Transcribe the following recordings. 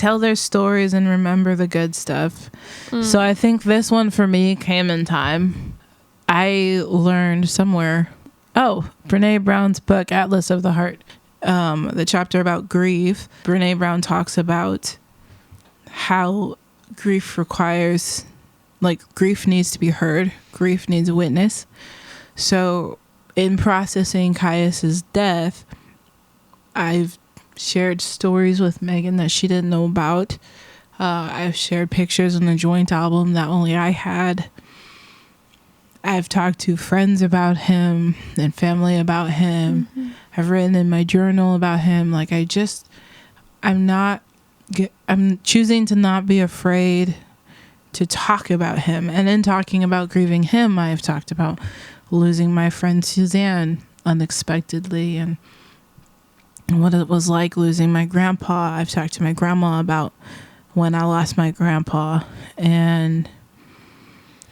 tell their stories and remember the good stuff. So I think this one for me came in time. I learned somewhere, Brene Brown's book, Atlas of the Heart, the chapter about grief. Brene Brown talks about how grief requires, grief needs to be heard. Grief needs a witness. So in processing Caius's death, I've shared stories with Megan that she didn't know about. I've shared pictures on the joint album that only I had. I've talked to friends about him and family about him. I've written in my journal about him. I'm choosing to not be afraid to talk about him. And in talking about grieving him, I've talked about losing my friend Suzanne unexpectedly and what it was like losing my grandpa. I've talked to my grandma about when I lost my grandpa, and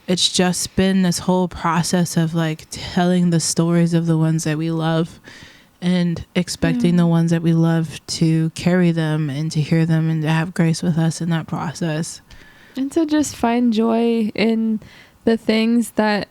it's just been this whole process of telling the stories of the ones that we love and expecting the ones that we love to carry them and to hear them and to have grace with us in that process. And to just find joy in the things that,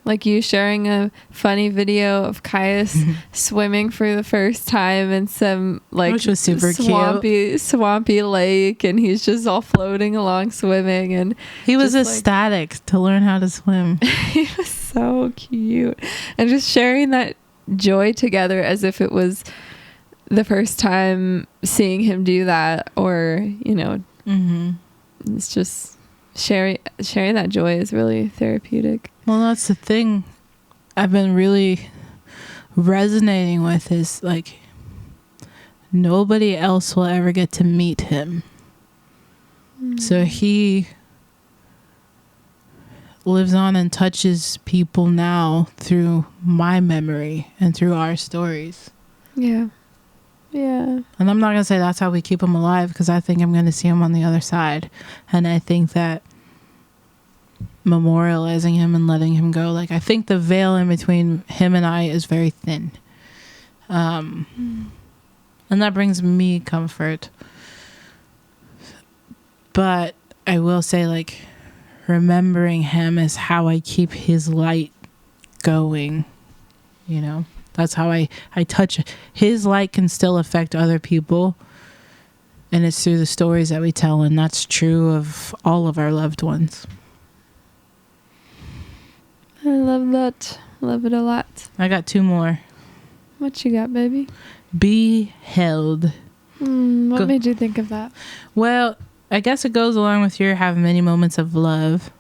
like you sharing a funny video of Caius swimming for the first time in some which was super swampy lake, and he's just all floating along swimming, and he was ecstatic to learn how to swim. He was so cute, and just sharing that joy together as if it was the first time seeing him do that, or it's just sharing that joy is really therapeutic. Well, that's the thing I've been really resonating with is nobody else will ever get to meet him. So he lives on and touches people now through my memory and through our stories. Yeah. And I'm not going to say that's how we keep him alive, because I think I'm going to see him on the other side. And I think that memorializing him and letting him go, I think the veil in between him and I is very thin. And that brings me comfort. But I will say, remembering him is how I keep his light going. That's how I touch. His light can still affect other people. And it's through the stories that we tell. And that's true of all of our loved ones. I love that. Love it a lot. I got 2 more. What you got, baby? Be held. What made you think of that? Well, I guess it goes along with your have many moments of love.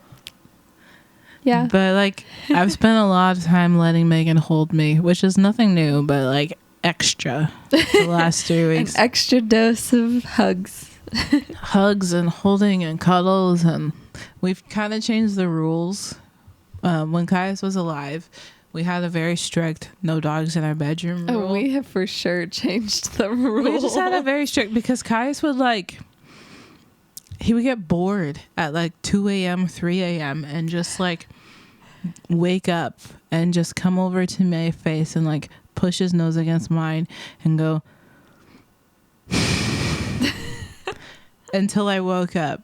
Yeah. But I've spent a lot of time letting Megan hold me, which is nothing new, but extra the last 3 weeks. An extra dose of hugs. Hugs and holding and cuddles, and we've kind of changed the rules. When Caius was alive, we had a very strict no dogs in our bedroom rule. Oh, we have for sure changed the rule. We just had a very strict, because Caius would he would get bored at 2 a.m., 3 a.m. and just wake up and just come over to my face and push his nose against mine and go until I woke up,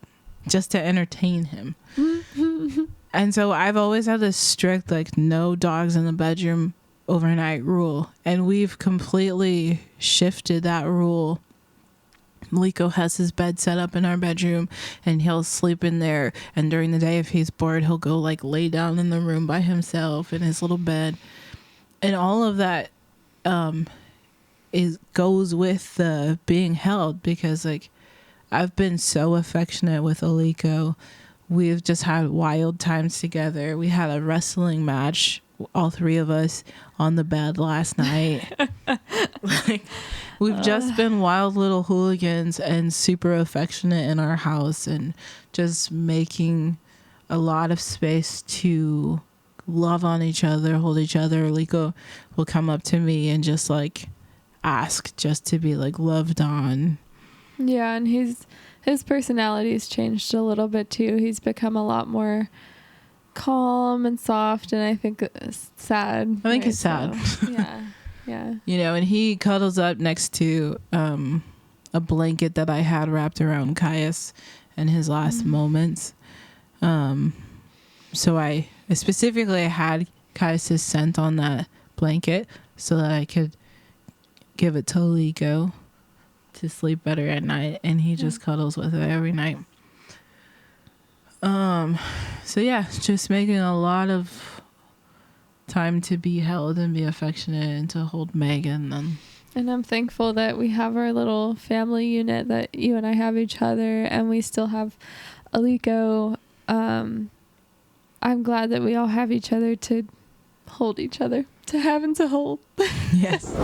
just to entertain him. And so I've always had this strict no dogs in the bedroom overnight rule, and we've completely shifted that rule. Liko has his bed set up in our bedroom, and he'll sleep in there, and during the day if he's bored he'll go lay down in the room by himself in his little bed. And all of that goes with the being held, because I've been so affectionate with Aliko. We've just had wild times together. We had a wrestling match, all 3 of us, on the bed last night. We've just been wild little hooligans and super affectionate in our house, and just making a lot of space to love on each other, hold each other. Liko will come up to me and just ask just to be loved on. Yeah, and his personality's changed a little bit too. He's become a lot more calm and soft, and I think it's sad. I think it's sad. So, yeah. And he cuddles up next to a blanket that I had wrapped around Caius in his last moments. So I specifically had Caius' scent on that blanket so that I could give it to Liko to sleep better at night, and he just cuddles with it every night. So yeah, just making a lot of time to be held and be affectionate and to hold Megan. And I'm thankful that we have our little family unit, that you and I have each other, and we still have Liko. I'm glad that we all have each other to hold each other, to have and to hold. Yes.